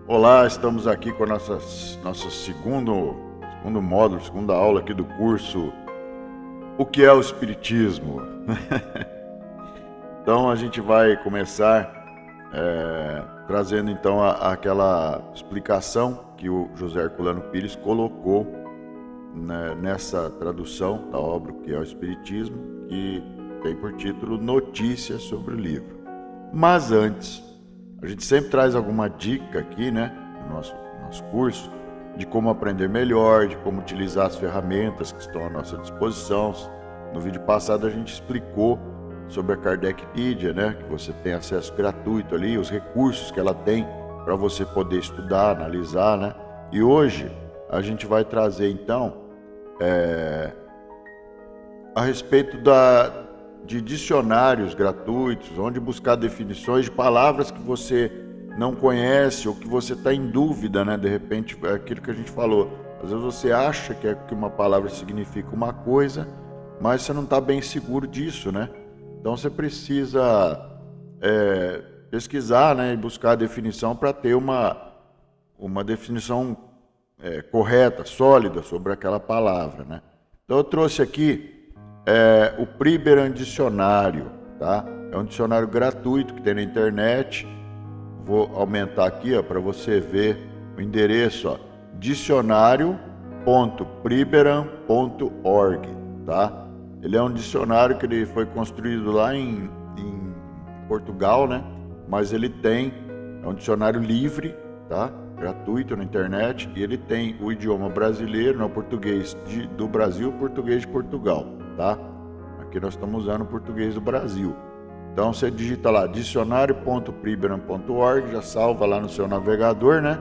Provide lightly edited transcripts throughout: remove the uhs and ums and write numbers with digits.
Olá, estamos aqui com nosso segundo módulo, segunda aula aqui do curso O que é o Espiritismo? Então a gente vai começar trazendo então aquela explicação que o José Herculano Pires colocou, né, nessa tradução da obra O que é o Espiritismo, que tem por título Notícias sobre o livro. Mas antes, a gente sempre traz alguma dica aqui, né, no nosso curso, de como aprender melhor, de como utilizar as ferramentas que estão à nossa disposição. No vídeo passado a gente explicou sobre a Kardecpedia, né, que você tem acesso gratuito ali, os recursos que ela tem para você poder estudar, analisar, né. E hoje a gente vai trazer então a respeito de dicionários gratuitos, onde buscar definições de palavras que você não conhece ou que você está em dúvida, né? De repente, é aquilo que a gente falou. Às vezes você acha que uma palavra significa uma coisa, mas você não está bem seguro disso, né? Então você precisa pesquisar, né? E buscar a definição para ter uma definição correta, sólida sobre aquela palavra, né? Então eu trouxe aqui o Priberan Dicionário, tá? É um dicionário gratuito que tem na internet. Vou aumentar aqui, ó, para você ver o endereço, ó, dicionario.priberan.org, tá? Ele é um dicionário que ele foi construído lá em Portugal, né? Mas ele é um dicionário livre, tá? Gratuito na internet, e ele tem o idioma brasileiro, o português do Brasil, o português de Portugal, tá? Aqui nós estamos usando o português do Brasil. Então você digita lá dicionario.priberan.org, já salva lá no seu navegador, né?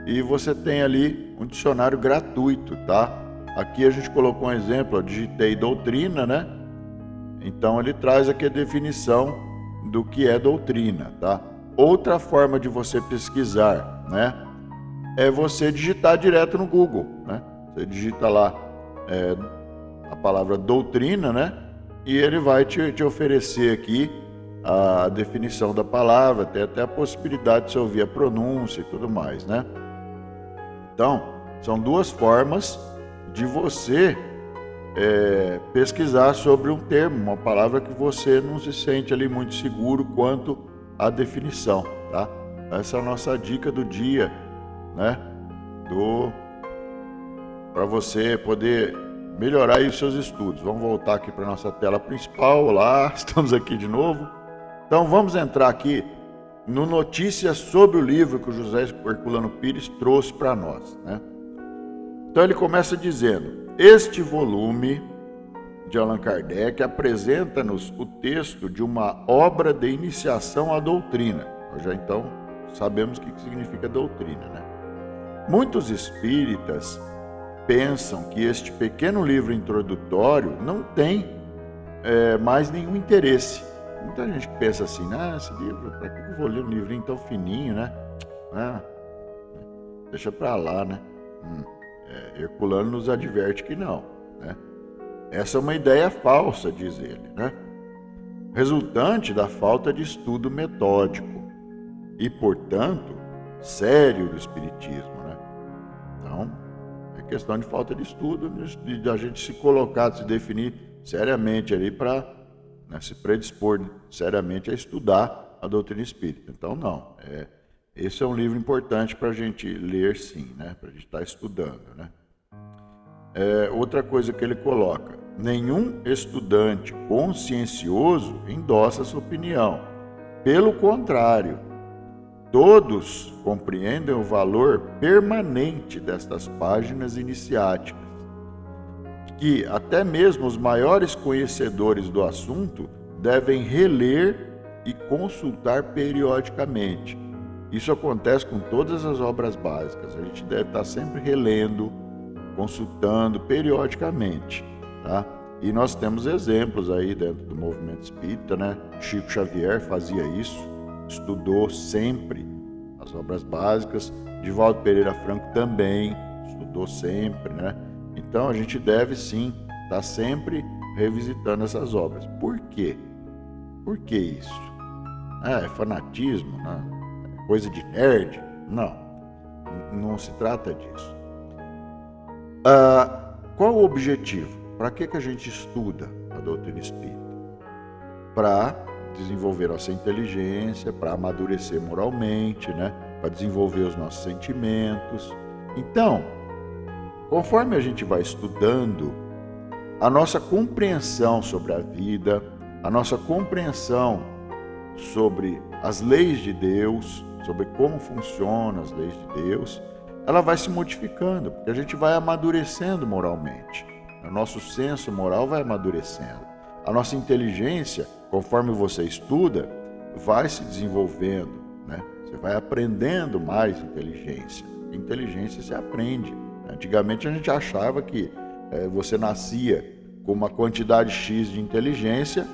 E você tem ali um dicionário gratuito, tá? Aqui a gente colocou um exemplo, eu digitei doutrina, né? Então ele traz aqui a definição do que é doutrina, tá? Outra forma de você pesquisar, né, é você digitar direto no Google, né? Você digita lá a palavra doutrina, né? E ele vai te oferecer aqui a definição da palavra, tem até a possibilidade de você ouvir a pronúncia e tudo mais, né? Então, são duas formas de você pesquisar sobre um termo, uma palavra que você não se sente ali muito seguro quanto à definição, tá? Essa é a nossa dica do dia, né? Para você poder melhorar aí os seus estudos. Vamos voltar aqui para a nossa tela principal. Olá, estamos aqui de novo. Então vamos entrar aqui no Notícias sobre o livro que o José Herculano Pires trouxe para nós, né? Então ele começa dizendo: este volume de Allan Kardec apresenta-nos o texto de uma obra de iniciação à doutrina. Nós já então sabemos o que significa doutrina, né? Muitos espíritas pensam que este pequeno livro introdutório não tem mais nenhum interesse. Muita gente pensa assim, esse livro, para que eu vou ler um livrinho tão fininho, né? Deixa para lá, né? Herculano nos adverte que não, né? Essa é uma ideia falsa, diz ele, né? Resultante da falta de estudo metódico e, portanto, sério do espiritismo, né? Então, é questão de falta de estudo, de a gente se colocar, se definir seriamente ali para, né, se predispor seriamente a estudar a doutrina espírita. Então, não. Esse é um livro importante para a gente ler, sim, né? Para a gente estar estudando, né? Outra coisa que ele coloca: nenhum estudante consciencioso endossa essa opinião. Pelo contrário, todos compreendem o valor permanente destas páginas iniciáticas, que até mesmo os maiores conhecedores do assunto devem reler e consultar periodicamente. Isso acontece com todas as obras básicas. A gente deve estar sempre relendo, consultando periodicamente, tá? E nós temos exemplos aí dentro do movimento espírita, né? Chico Xavier fazia isso, estudou sempre as obras básicas. Divaldo Pereira Franco também estudou sempre, né? Então a gente deve sim estar sempre revisitando essas obras. Por quê? Por que isso? É fanatismo? Não. É coisa de nerd? Não. Não se trata disso. Qual o objetivo? Para que a gente estuda a doutrina espírita? Para desenvolver nossa inteligência, para amadurecer moralmente, né? Para desenvolver os nossos sentimentos. Então, conforme a gente vai estudando, a nossa compreensão sobre a vida, a nossa compreensão sobre as leis de Deus, sobre como funcionam as leis de Deus, ela vai se modificando, porque a gente vai amadurecendo moralmente. O nosso senso moral vai amadurecendo. A nossa inteligência, conforme você estuda, vai se desenvolvendo, né? Você vai aprendendo mais inteligência. Inteligência se aprende. Antigamente a gente achava que você nascia com uma quantidade X de inteligência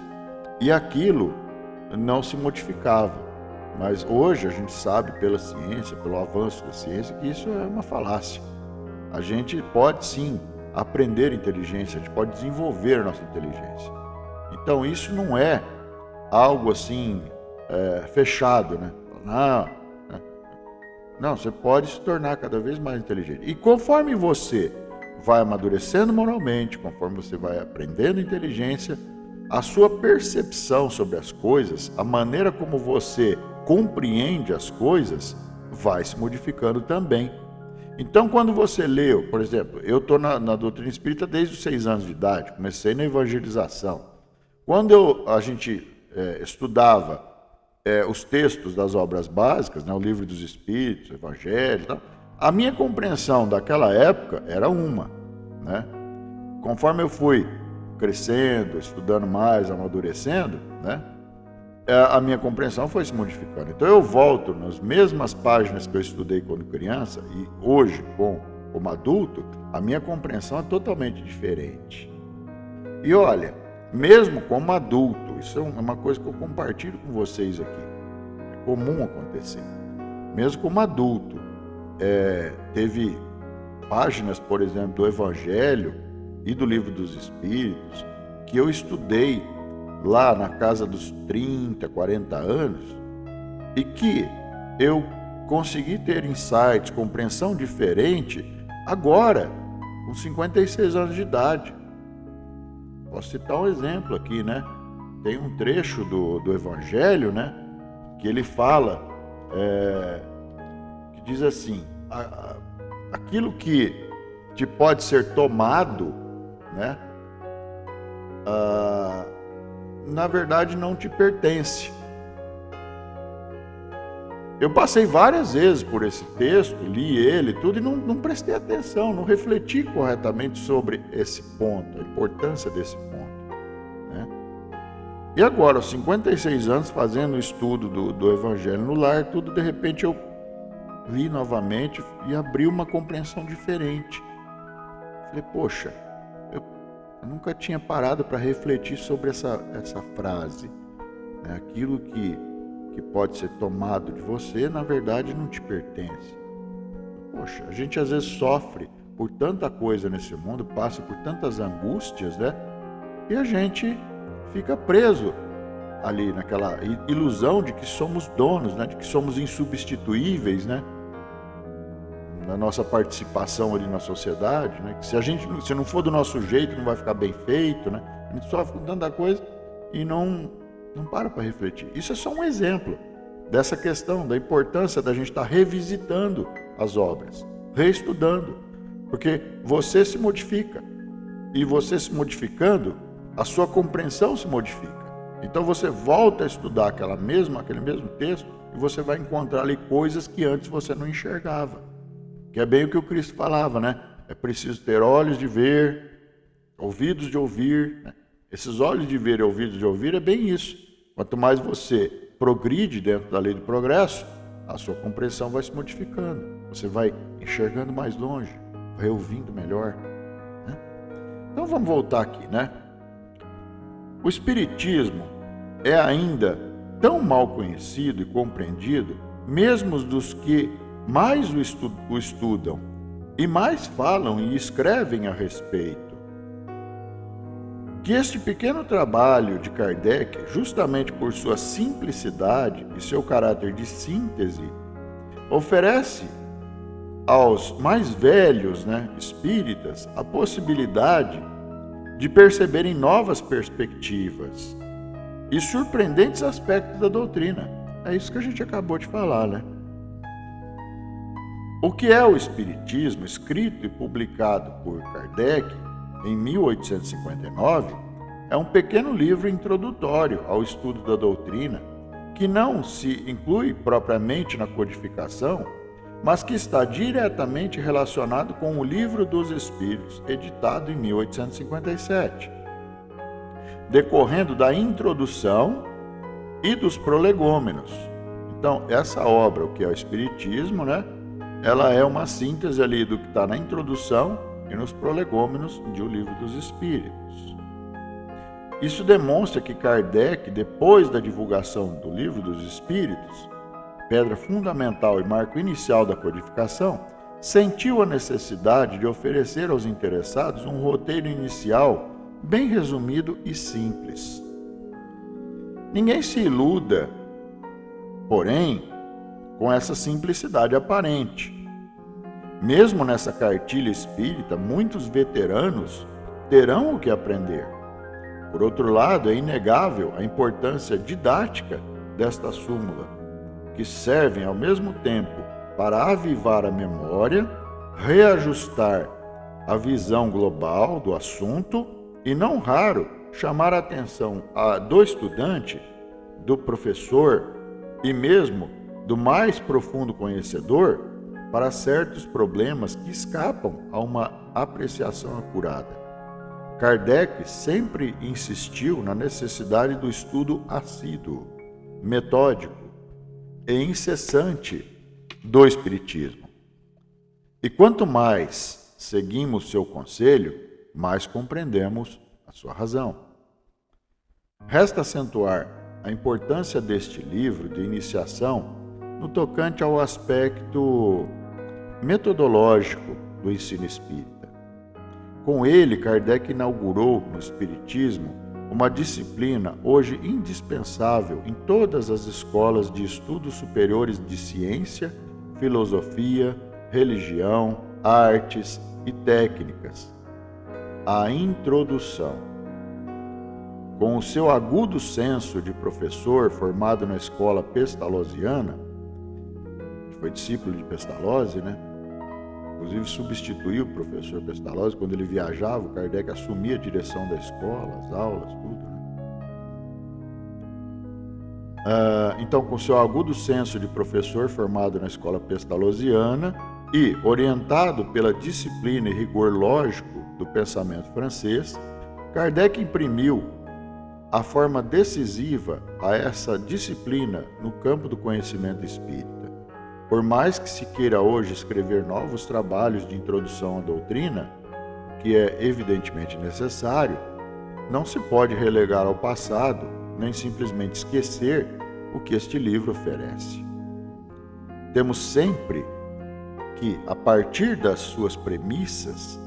e aquilo não se modificava. Mas hoje a gente sabe pela ciência, pelo avanço da ciência, que isso é uma falácia. A gente pode sim aprender inteligência, a gente pode desenvolver a nossa inteligência. Então isso não é algo assim fechado, né? Não, você pode se tornar cada vez mais inteligente. E conforme você vai amadurecendo moralmente, conforme você vai aprendendo inteligência, a sua percepção sobre as coisas, a maneira como você compreende as coisas, vai se modificando também. Então, quando você leu, por exemplo, eu estou na doutrina espírita desde os 6 anos de idade, comecei na evangelização. Quando a gente estudava os textos das obras básicas, né, o Livro dos Espíritos, o Evangelho, tal, a minha compreensão daquela época era uma, né? Conforme eu fui crescendo, estudando mais, amadurecendo, né, a minha compreensão foi se modificando. Então eu volto nas mesmas páginas que eu estudei quando criança e hoje, como adulto, a minha compreensão é totalmente diferente. E olha, mesmo como adulto, isso é uma coisa que eu compartilho com vocês aqui, é comum acontecer. Mesmo como adulto, teve páginas, por exemplo, do Evangelho e do Livro dos Espíritos que eu estudei lá na casa dos 30, 40 anos e que eu consegui ter insights, compreensão diferente agora, com 56 anos de idade. Posso citar um exemplo aqui, né? Tem um trecho do Evangelho, né? Que ele fala, que diz assim, aquilo que te pode ser tomado, né? Na verdade não te pertence. Eu passei várias vezes por esse texto, li ele tudo e não prestei atenção, não refleti corretamente sobre esse ponto, a importância desse ponto, né? E agora, aos 56 anos, fazendo o estudo do Evangelho no Lar, tudo de repente eu li novamente e abri uma compreensão diferente. Falei, poxa, eu nunca tinha parado para refletir sobre essa frase, né? Aquilo que pode ser tomado de você, na verdade não te pertence. Poxa, a gente às vezes sofre por tanta coisa nesse mundo, passa por tantas angústias, né? E a gente fica preso ali naquela ilusão de que somos donos, né? De que somos insubstituíveis, né? Na nossa participação ali na sociedade, né? Que se não for do nosso jeito, não vai ficar bem feito, né? A gente sofre com tanta coisa e não para refletir. Isso é só um exemplo dessa questão, da importância da gente estar revisitando as obras, reestudando, porque você se modifica e você se modificando, a sua compreensão se modifica. Então você volta a estudar aquele mesmo texto e você vai encontrar ali coisas que antes você não enxergava. Que é bem o que o Cristo falava, né? É preciso ter olhos de ver, ouvidos de ouvir, né? Esses olhos de ver e ouvidos de ouvir é bem isso. Quanto mais você progride dentro da lei do progresso, a sua compreensão vai se modificando. Você vai enxergando mais longe, vai ouvindo melhor, né? Então vamos voltar aqui, né? O Espiritismo é ainda tão mal conhecido e compreendido, mesmo dos que mais o estudam e mais falam e escrevem a respeito, que este pequeno trabalho de Kardec, justamente por sua simplicidade e seu caráter de síntese, oferece aos mais velhos, espíritas, a possibilidade de perceberem novas perspectivas e surpreendentes aspectos da doutrina. É isso que a gente acabou de falar, O que é o Espiritismo, escrito e publicado por Kardec em 1859, é um pequeno livro introdutório ao estudo da doutrina que não se inclui propriamente na codificação, mas que está diretamente relacionado com o Livro dos Espíritos, editado em 1857, decorrendo da introdução e dos prolegômenos. Então, essa obra, o que é o Espiritismo, ela é uma síntese ali do que está na introdução e nos prolegômenos de O Livro dos Espíritos. Isso demonstra que Kardec, depois da divulgação do Livro dos Espíritos, pedra fundamental e marco inicial da codificação, sentiu a necessidade de oferecer aos interessados um roteiro inicial bem resumido e simples. Ninguém se iluda, porém, com essa simplicidade aparente. Mesmo nessa cartilha espírita, muitos veteranos terão o que aprender. Por outro lado, é inegável a importância didática desta súmula, que servem ao mesmo tempo para avivar a memória, reajustar a visão global do assunto e, não raro, chamar a atenção do estudante, do professor e mesmo do mais profundo conhecedor para certos problemas que escapam a uma apreciação acurada. Kardec sempre insistiu na necessidade do estudo assíduo, metódico e incessante do Espiritismo. E quanto mais seguimos seu conselho, mais compreendemos a sua razão. Resta acentuar a importância deste livro de iniciação no tocante ao aspecto metodológico do ensino espírita. Com ele, Kardec inaugurou no Espiritismo uma disciplina hoje indispensável em todas as escolas de estudos superiores de ciência, filosofia, religião, artes e técnicas: a introdução. Com o seu agudo senso de professor formado na escola pestalozziana, foi discípulo de Pestalozzi, Inclusive substituiu o professor Pestalozzi quando ele viajava. O Kardec assumia a direção da escola, as aulas, tudo. Então, com seu agudo senso de professor formado na escola pestalozziana e orientado pela disciplina e rigor lógico do pensamento francês, Kardec imprimiu a forma decisiva a essa disciplina no campo do conhecimento espírita. Por mais que se queira hoje escrever novos trabalhos de introdução à doutrina, que é evidentemente necessário, não se pode relegar ao passado, nem simplesmente esquecer o que este livro oferece. Temos sempre que, a partir das suas premissas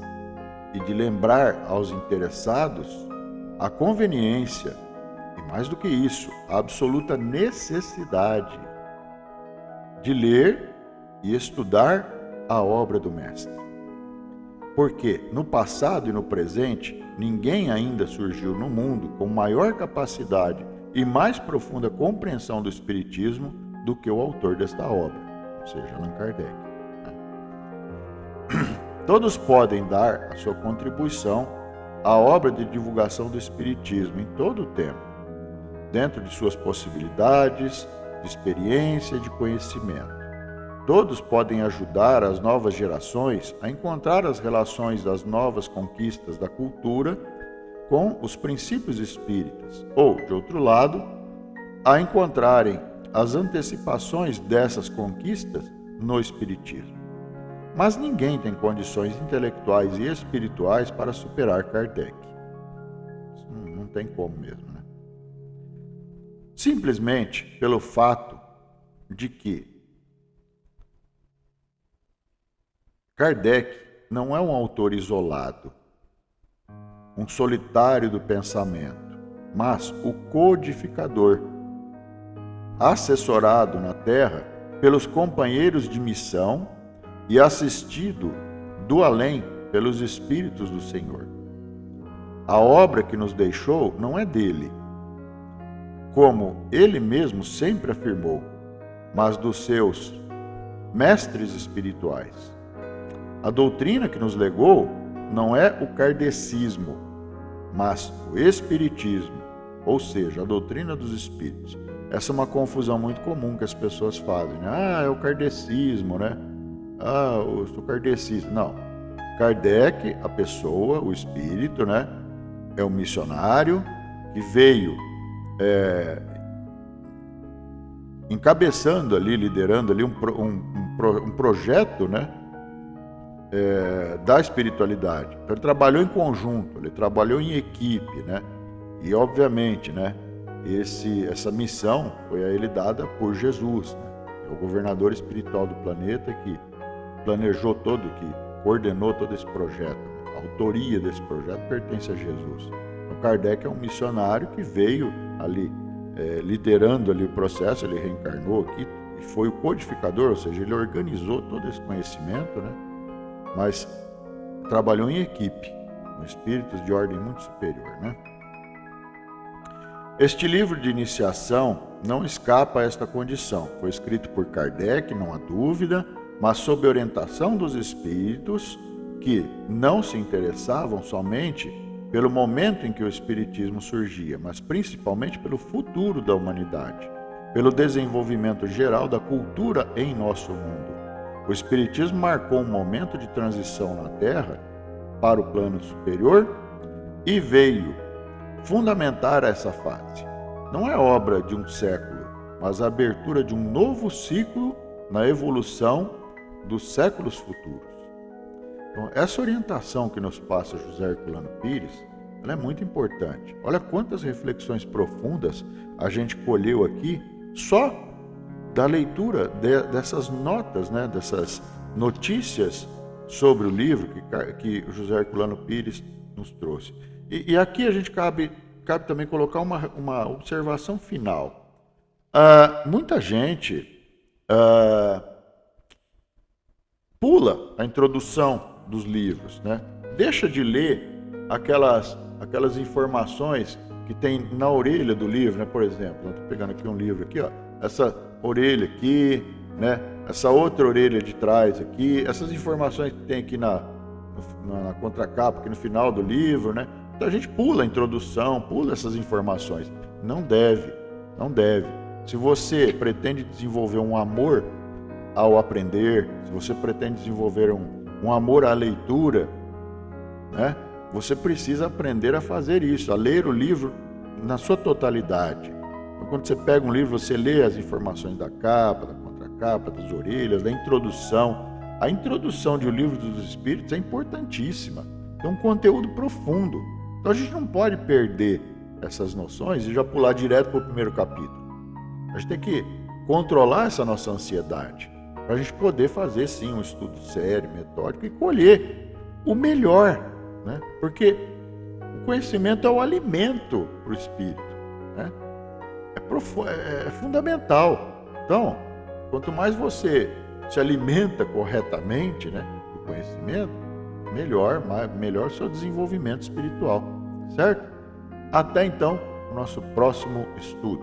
e de lembrar aos interessados a conveniência e, mais do que isso, a absoluta necessidade de ler e estudar a obra do Mestre. Porque no passado e no presente, ninguém ainda surgiu no mundo com maior capacidade e mais profunda compreensão do Espiritismo do que o autor desta obra, ou seja, Allan Kardec. Todos podem dar a sua contribuição à obra de divulgação do Espiritismo em todo o tempo, dentro de suas possibilidades, de experiência e de conhecimento. Todos podem ajudar as novas gerações a encontrar as relações das novas conquistas da cultura com os princípios espíritas, ou, de outro lado, a encontrarem as antecipações dessas conquistas no Espiritismo. Mas ninguém tem condições intelectuais e espirituais para superar Kardec. Isso não tem como mesmo, Simplesmente pelo fato de que Kardec não é um autor isolado, um solitário do pensamento, mas o codificador, assessorado na Terra pelos companheiros de missão e assistido do além pelos Espíritos do Senhor. A obra que nos deixou não é dele, como ele mesmo sempre afirmou, mas dos seus mestres espirituais. A doutrina que nos legou não é o kardecismo, mas o espiritismo, ou seja, a doutrina dos espíritos. Essa é uma confusão muito comum que as pessoas fazem, né? Ah, é o kardecismo, né? Ah, eu sou kardecista. Não. Kardec, a pessoa, o espírito, né? É um missionário que veio encabeçando ali, liderando ali um projeto, né? Da espiritualidade. Então, ele trabalhou em conjunto, ele trabalhou em equipe, né? E obviamente, né? Essa missão foi a ele dada por Jesus, né? É o governador espiritual do planeta que planejou todo, que coordenou todo esse projeto. Né? A autoria desse projeto pertence a Jesus. Então, Kardec é um missionário que veio ali liderando ali o processo, ele reencarnou aqui e foi o codificador, ou seja, ele organizou todo esse conhecimento, né? Mas trabalhou em equipe, com espíritos de ordem muito superior, né? Este livro de iniciação não escapa a esta condição. Foi escrito por Kardec, não há dúvida, mas sob orientação dos espíritos que não se interessavam somente pelo momento em que o espiritismo surgia, mas principalmente pelo futuro da humanidade, pelo desenvolvimento geral da cultura em nosso mundo. O espiritismo marcou um momento de transição na Terra para o plano superior e veio fundamentar essa fase. Não é obra de um século, mas a abertura de um novo ciclo na evolução dos séculos futuros. Então, essa orientação que nos passa José Herculano Pires, ela é muito importante. Olha quantas reflexões profundas a gente colheu aqui só da leitura dessas notas, né, dessas notícias sobre o livro que José Herculano Pires nos trouxe. E aqui a gente cabe também colocar uma observação final. Muita gente pula a introdução dos livros, né? Deixa de ler aquelas informações que tem na orelha do livro, né? Por exemplo, eu estou pegando aqui um livro aqui, ó, essa orelha aqui, né? Essa outra orelha de trás aqui, essas informações que tem aqui na contracapa, aqui no final do livro, né? Então a gente pula a introdução, pula essas informações. Não deve. Se você pretende desenvolver um amor ao aprender, se você pretende desenvolver um amor à leitura, né? Você precisa aprender a fazer isso, a ler o livro na sua totalidade. Então, quando você pega um livro, você lê as informações da capa, da contracapa, das orelhas, da introdução. A introdução de O Livro dos Espíritos é importantíssima, tem um conteúdo profundo. Então a gente não pode perder essas noções e já pular direto para o primeiro capítulo. A gente tem que controlar essa nossa ansiedade, para a gente poder fazer sim um estudo sério, metódico e colher o melhor, né? Porque o conhecimento é o alimento para o espírito, né? É fundamental. Então, quanto mais você se alimenta corretamente, né, do conhecimento, melhor o seu desenvolvimento espiritual, certo? Até então, o nosso próximo estudo.